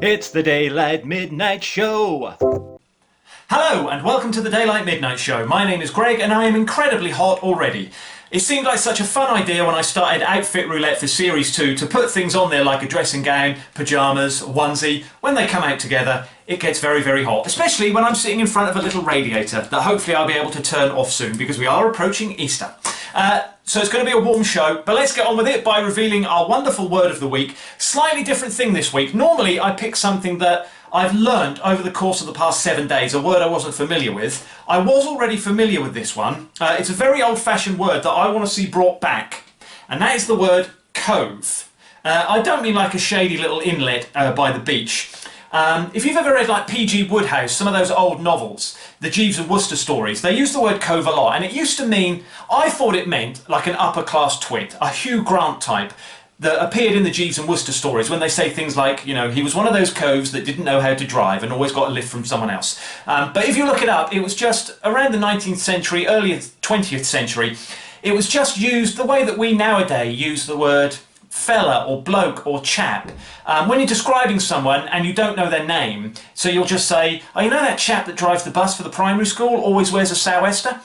It's the Daylight Midnight Show. Hello and welcome to the Daylight Midnight Show. My name is Greg and I am incredibly hot already. It seemed like such a fun idea when I started Outfit Roulette for Series 2 to put things on there like a dressing gown, pyjamas, onesie. When they come out together, it gets very, very hot, especially when I'm sitting in front of a little radiator that hopefully I'll be able to turn off soon because we are approaching Easter. So it's going to be a warm show, but let's get on with it by revealing our wonderful word of the week. Slightly different thing this week. Normally I pick something that I've learned over the course of the past 7 days, a word I wasn't familiar with. I was already familiar with this one. It's a very old-fashioned word that I want to see brought back, and that is the word cove. I don't mean like a shady little inlet by the beach. If you've ever read like P.G. Wodehouse, some of those old novels, the Jeeves and Wooster stories, they use the word cove a lot, and it used to mean, I thought it meant like an upper-class twit, a Hugh Grant type, that appeared in the Jeeves and Wooster stories when they say things like, you know, he was one of those coves that didn't know how to drive and always got a lift from someone else. But if you look it up, it was just around the 19th century, early 20th century, it was just used the way that we nowadays use the word fella or bloke or chap when you're describing someone and you don't know their name. So you'll just say, oh, you know that chap that drives the bus for the primary school, always wears a sou'wester?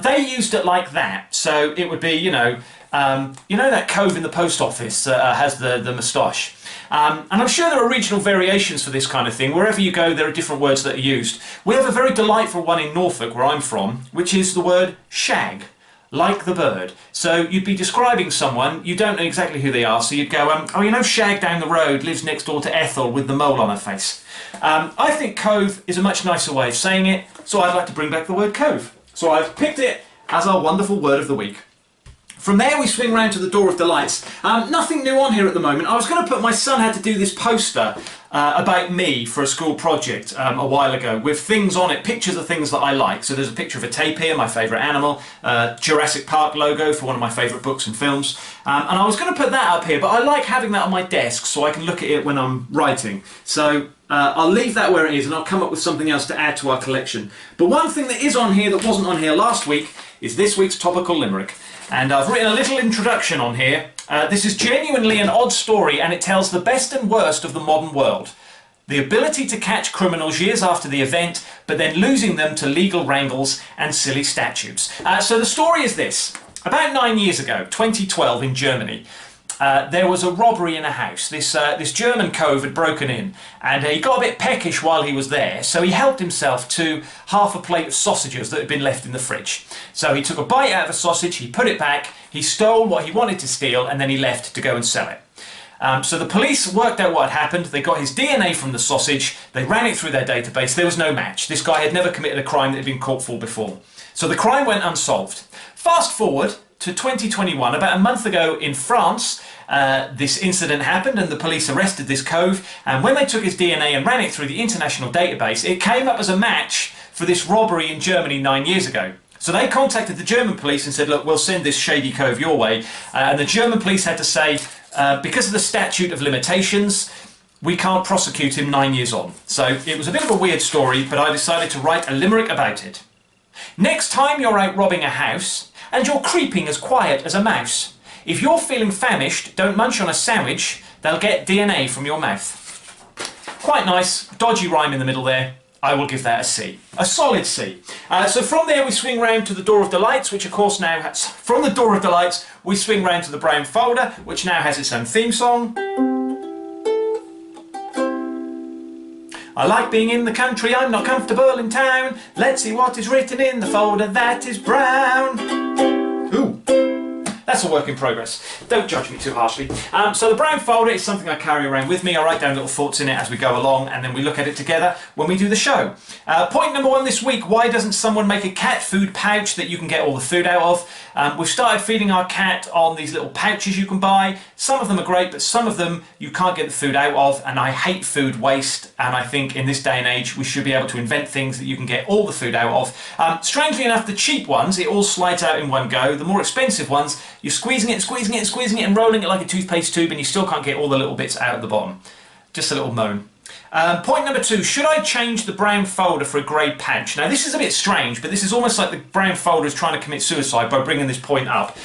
They used it like that. So it would be, you know that cove in the post office that has the moustache. And I'm sure there are regional variations for this kind of thing. Wherever you go, there are different words that are used. We have a very delightful one in Norfolk, where I'm from, which is the word shag, like the bird. So you'd be describing someone, you don't know exactly who they are, so you'd go, oh, you know Shag down the road lives next door to Ethel with the mole on her face. I think cove is a much nicer way of saying it, so I'd like to bring back the word cove. So I've picked it as our wonderful word of the week. From there we swing round to the Door of Delights. Nothing new on here at the moment. I was going to put, my son had to do this poster about me for a school project a while ago with things on it, pictures of things that I like. So there's a picture of a tapir, my favourite animal, Jurassic Park logo for one of my favourite books and films. And I was going to put that up here, but I like having that on my desk so I can look at it when I'm writing. So I'll leave that where it is and I'll come up with something else to add to our collection. But one thing that is on here that wasn't on here last week is this week's topical limerick. And I've written a little introduction on here. This is genuinely an odd story and it tells the best and worst of the modern world. The ability to catch criminals years after the event, but then losing them to legal wrangles and silly statutes. So the story is this. About 9 years ago, 2012 in Germany, there was a robbery in a house. This German cove had broken in and he got a bit peckish while he was there, so he helped himself to half a plate of sausages that had been left in the fridge. So he took a bite out of a sausage, he put it back, he stole what he wanted to steal, and then he left to go and sell it. So the police worked out what had happened. They got his DNA from the sausage, they ran it through their database. There was no match. This guy had never committed a crime that had been caught for before. So the crime went unsolved. Fast forward to 2021, about a month ago in France, this incident happened and the police arrested this cove, and when they took his DNA and ran it through the international database, it came up as a match for this robbery in Germany 9 years ago. So they contacted the German police and said, look, we'll send this shady cove your way, and the German police had to say, because of the statute of limitations, we can't prosecute him 9 years on. So it was a bit of a weird story, but I decided to write a limerick about it. Next time you're out robbing a house, and you're creeping as quiet as a mouse, if you're feeling famished, don't munch on a sandwich, they'll get DNA from your mouth. Quite nice, dodgy rhyme in the middle there. I will give that a C. A solid C. So from there we swing round to the Door of Delights, which of course now has... From the Door of Delights we swing round to the brown folder, which now has its own theme song. I like being in the country, I'm not comfortable in town. Let's see what is written in the folder that is brown. Ooh. That's a work in progress. Don't judge me too harshly. So the brown folder is something I carry around with me. I write down little thoughts in it as we go along, and then we look at it together when we do the show. Point number one this week, why doesn't someone make a cat food pouch that you can get all the food out of? We've started feeding our cat on these little pouches you can buy. Some of them are great, but some of them you can't get the food out of, and I hate food waste, and I think in this day and age we should be able to invent things that you can get all the food out of. Strangely enough, the cheap ones, it all slides out in one go. The more expensive ones, you're squeezing it and squeezing it and squeezing it and rolling it like a toothpaste tube, and you still can't get all the little bits out of the bottom. Just a little moan. Point number two, should I change the brown folder for a grey pouch? Now this is a bit strange, but this is almost like the brown folder is trying to commit suicide by bringing this point up.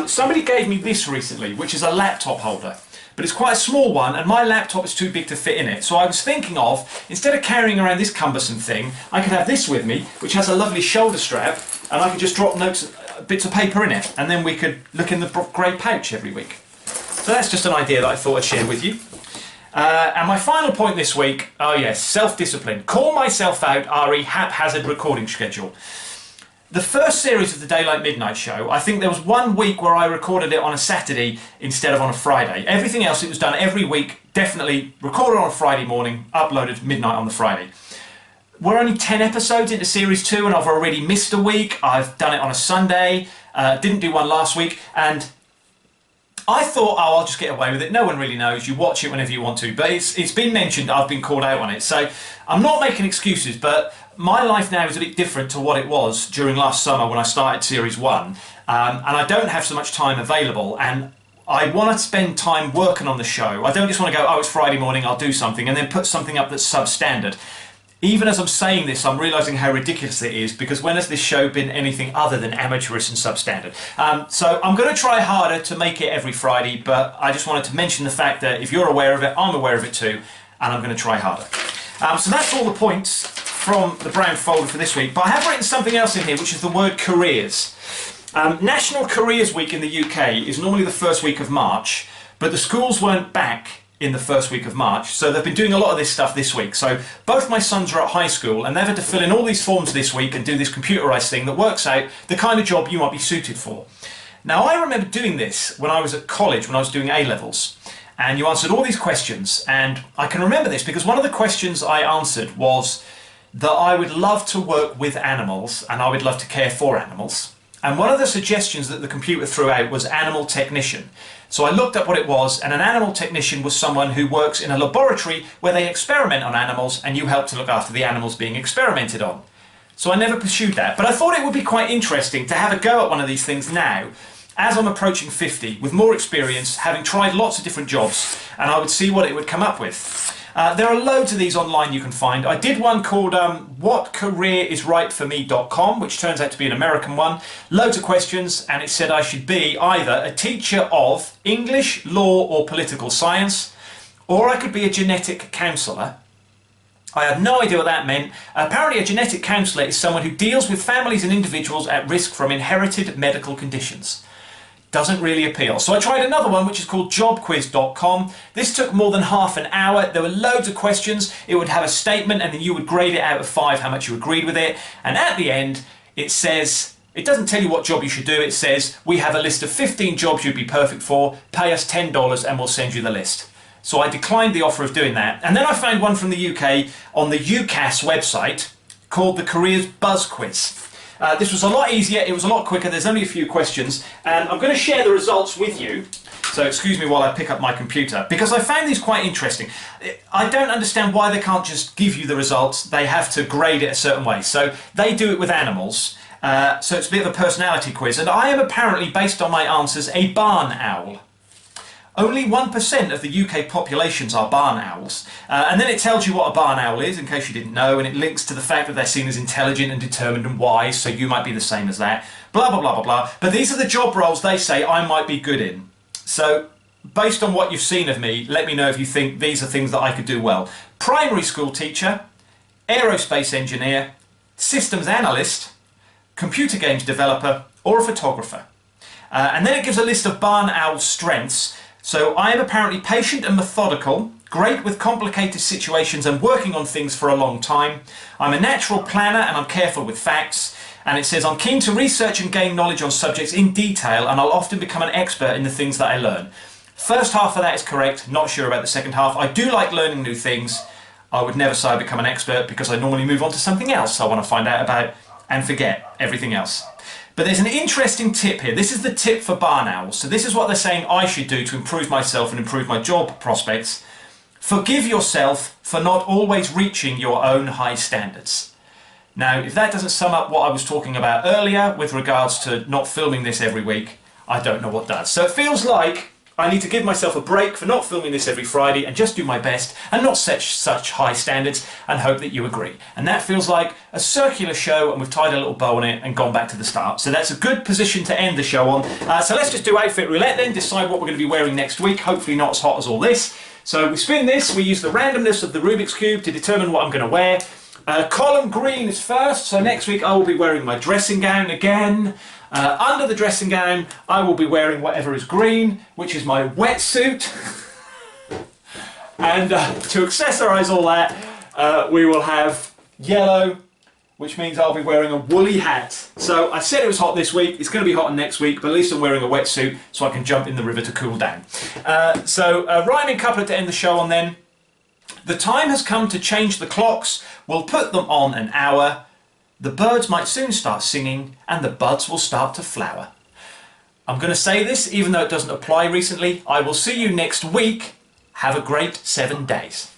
Somebody gave me this recently, which is a laptop holder. but it's quite a small one and my laptop is too big to fit in it. So I was thinking of, instead of carrying around this cumbersome thing, I could have this with me, which has a lovely shoulder strap, and I could just drop notes, bits of paper in it, and then we could look in the grey pouch every week. So that's just an idea that I thought I'd share with you. And my final point this week, oh yes, self-discipline. Call myself out, RE haphazard recording schedule. The first series of the Daylight Midnight Show, I think there was one week where I recorded it on a Saturday instead of on a Friday. Everything else, it was done every week, definitely recorded on a Friday morning, uploaded midnight on the Friday. We're only 10 episodes into series 2 and I've already missed a week. I've done it on a Sunday, didn't do one last week, and I thought, oh, I'll just get away with it. No one really knows. You watch it whenever you want to. But it's been mentioned, I've been called out on it. So I'm not making excuses, but my life now is a bit different to what it was during last summer when I started Series 1. And I don't have so much time available. And I want to spend time working on the show. I don't just want to go, oh, it's Friday morning, I'll do something, and then put something up that's substandard. Even as I'm saying this, I'm realising how ridiculous it is, because when has this show been anything other than amateurish and substandard? So I'm going to try harder to make it every Friday, but I just wanted to mention the fact that if you're aware of it, I'm aware of it too, and I'm going to try harder. So that's all the points from the brown folder for this week, but I have written something else in here, which is the word careers. National Careers Week in the UK is normally the first week of March, but the schools weren't back in the first week of March, so they've been doing a lot of this stuff this week. So both my sons are at high school and they've had to fill in all these forms this week and do this computerised thing that works out the kind of job you might be suited for. Now I remember doing this when I was at college, when I was doing A-levels, and you answered all these questions, and I can remember this because one of the questions I answered was that I would love to work with animals and I would love to care for animals. And one of the suggestions that the computer threw out was animal technician. So I looked up what it was, and an animal technician was someone who works in a laboratory where they experiment on animals and you help to look after the animals being experimented on. So I never pursued that, but I thought it would be quite interesting to have a go at one of these things now, as I'm approaching 50, with more experience, having tried lots of different jobs, and I would see what it would come up with. There are loads of these online you can find. I did one called whatcareerisrightforme.com, which turns out to be an American one. Loads of questions, and it said I should be either a teacher of English, law or political science, or I could be a genetic counsellor. I had no idea what that meant. Apparently a genetic counsellor is someone who deals with families and individuals at risk from inherited medical conditions. Doesn't really appeal. So I tried another one which is called jobquiz.com. This took more than half an hour. There were loads of questions. It would have a statement and then you would grade it out of 5 how much you agreed with it. And at the end it says, it doesn't tell you what job you should do. It says, we have a list of 15 jobs you'd be perfect for. Pay us $10 and we'll send you the list. So I declined the offer of doing that. And then I found one from the UK on the UCAS website called the Careers Buzz Quiz. This was a lot easier, it was a lot quicker, there's only a few questions, and I'm going to share the results with you, so excuse me while I pick up my computer, because I found these quite interesting. I don't understand why they can't just give you the results, they have to grade it a certain way. So they do it with animals, so it's a bit of a personality quiz, and I am apparently, based on my answers, a barn owl. Only 1% of the UK populations are barn owls. And then it tells you what a barn owl is, in case you didn't know, and it links to the fact that they're seen as intelligent and determined and wise, so you might be the same as that. Blah, blah, blah, blah, blah. But these are the job roles they say I might be good in. So, based on what you've seen of me, let me know if you think these are things that I could do well. Primary school teacher, aerospace engineer, systems analyst, computer games developer, or a photographer. And then it gives a list of barn owl strengths. So I am apparently patient and methodical, great with complicated situations and working on things for a long time. I'm a natural planner and I'm careful with facts. And it says I'm keen to research and gain knowledge on subjects in detail, and I'll often become an expert in the things that I learn. First half of that is correct, not sure about the second half. I do like learning new things. I would never say I become an expert because I normally move on to something else I want to find out about and forget everything else. But there's an interesting tip here. This is the tip for barn owls. So this is what they're saying I should do to improve myself and improve my job prospects. Forgive yourself for not always reaching your own high standards. Now, if that doesn't sum up what I was talking about earlier with regards to not filming this every week, I don't know what does. So it feels like I need to give myself a break for not filming this every Friday and just do my best and not set such high standards and hope that you agree. And that feels like a circular show, and we've tied a little bow on it and gone back to the start. So that's a good position to end the show on. So let's just do outfit roulette then, decide what we're going to be wearing next week, hopefully not as hot as all this. So we spin this, we use the randomness of the Rubik's Cube to determine what I'm going to wear. Column green is first, so next week I will be wearing my dressing gown again. Under the dressing gown, I will be wearing whatever is green, which is my wetsuit. And to accessorise all that, we will have yellow, which means I'll be wearing a woolly hat. So I said it was hot this week, it's going to be hotter next week, but at least I'm wearing a wetsuit so I can jump in the river to cool down. So a rhyming couplet to end the show on then. The time has come to change the clocks, we'll put them on an hour. The birds might soon start singing and the buds will start to flower. I'm going to say this even though it doesn't apply recently. I will see you next week. Have a great 7 days.